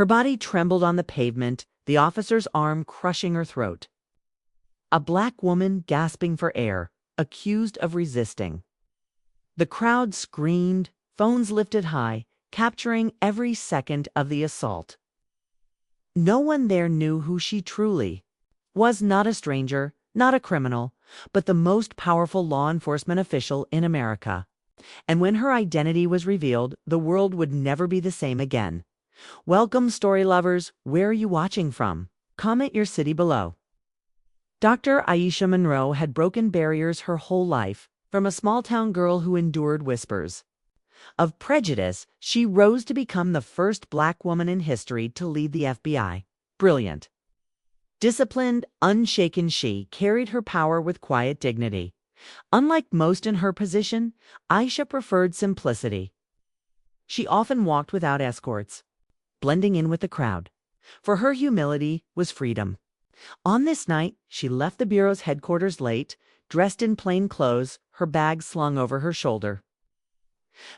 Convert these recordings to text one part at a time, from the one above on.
Her body trembled on the pavement, the officer's arm crushing her throat. A black woman gasping for air, accused of resisting. The crowd screamed, phones lifted high, capturing every second of the assault. No one there knew who she truly was. Not a stranger, not a criminal, but the most powerful law enforcement official in America. And when her identity was revealed, the world would never be the same again. Welcome, story lovers. Where are you watching from? Comment your city below. Dr. Aisha Monroe had broken barriers her whole life. From a small-town girl who endured whispers of prejudice, she rose to become the first black woman in history to lead the FBI. Brilliant. Disciplined, unshaken, she carried her power with quiet dignity. Unlike most in her position, Aisha preferred simplicity. She often walked without escorts, blending in with the crowd. For her, humility was freedom. On this night, she left the Bureau's headquarters late, dressed in plain clothes, her bag slung over her shoulder.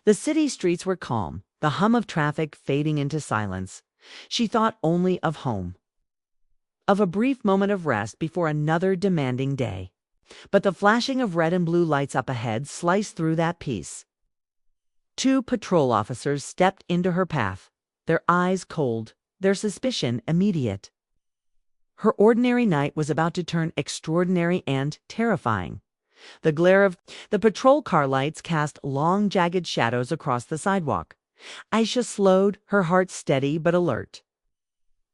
The city streets were calm, the hum of traffic fading into silence. She thought only of home, of a brief moment of rest before another demanding day. But the flashing of red and blue lights up ahead sliced through that peace. 2 patrol officers stepped into her path, their eyes cold, their suspicion immediate. Her ordinary night was about to turn extraordinary and terrifying. The glare of the patrol car lights cast long, jagged shadows across the sidewalk. Aisha slowed, her heart steady but alert.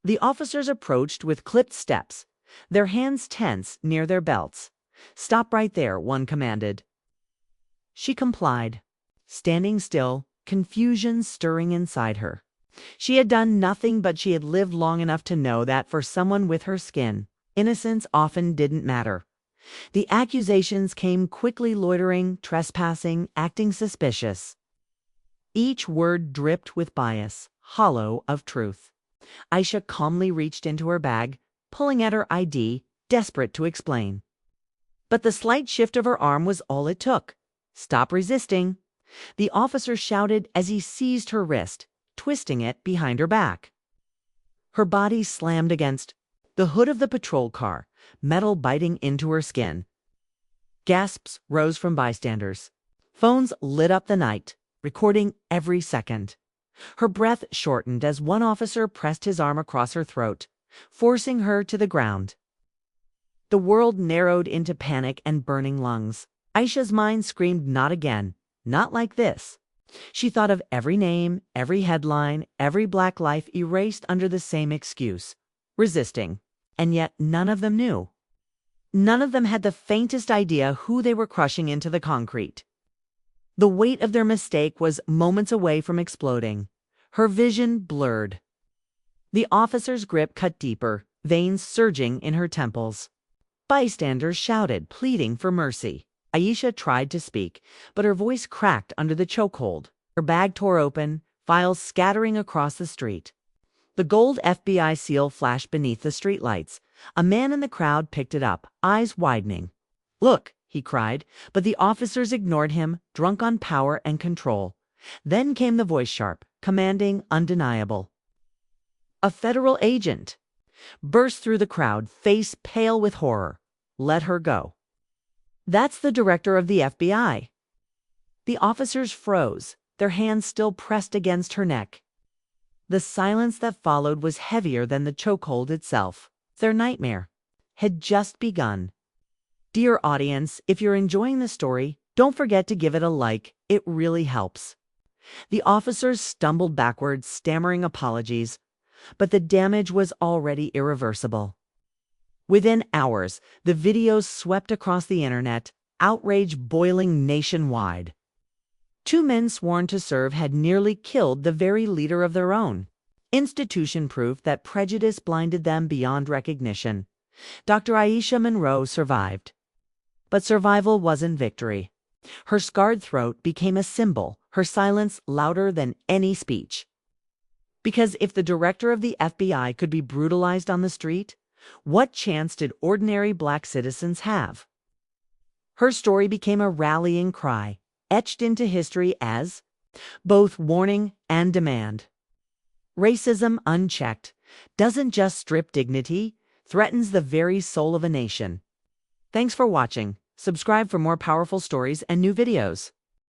The officers approached with clipped steps, their hands tense near their belts. "Stop right there," one commanded. She complied, standing still, confusion stirring inside her. She had done nothing, but she had lived long enough to know that for someone with her skin, innocence often didn't matter. The accusations came quickly: loitering, trespassing, acting suspicious. Each word dripped with bias, hollow of truth. Aisha calmly reached into her bag, pulling at her ID, desperate to explain. But the slight shift of her arm was all it took. "Stop resisting," the officer shouted as he seized her wrist, twisting it behind her back. Her body slammed against the hood of the patrol car, metal biting into her skin. Gasps rose from bystanders. Phones lit up the night, recording every second. Her breath shortened as one officer pressed his arm across her throat, forcing her to the ground. The world narrowed into panic and burning lungs. Aisha's mind screamed, "Not again, not like this." She thought of every name, every headline, every black life erased under the same excuse: resisting. And yet none of them knew. None of them had the faintest idea who they were crushing into the concrete. The weight of their mistake was moments away from exploding. Her vision blurred. The officer's grip cut deeper, veins surging in her temples. Bystanders shouted, pleading for mercy. Aisha tried to speak, but her voice cracked under the chokehold. Her bag tore open, files scattering across the street. The gold FBI seal flashed beneath the streetlights. A man in the crowd picked it up, eyes widening. "Look," he cried, but the officers ignored him, drunk on power and control. Then came the voice, sharp, commanding, undeniable. A federal agent burst through the crowd, face pale with horror. "Let her go." "That's the director of the FBI." The officers froze, their hands still pressed against her neck. The silence that followed was heavier than the chokehold itself. Their nightmare had just begun. Dear audience, if you're enjoying the story, don't forget to give it a like. It really helps. The officers stumbled backwards, stammering apologies, but the damage was already irreversible. Within hours, the videos swept across the internet, outrage boiling nationwide. 2 men sworn to serve had nearly killed the very leader of their own. Institution proof that prejudice blinded them beyond recognition. Dr. Aisha Monroe survived. But survival wasn't victory. Her scarred throat became a symbol, her silence louder than any speech. Because if the director of the FBI could be brutalized on the street, what chance did ordinary black citizens have? Her story became a rallying cry, etched into history as both warning and demand. Racism, unchecked, doesn't just strip dignity, threatens the very soul of a nation. Thanks for watching. Subscribe for more powerful stories and new videos.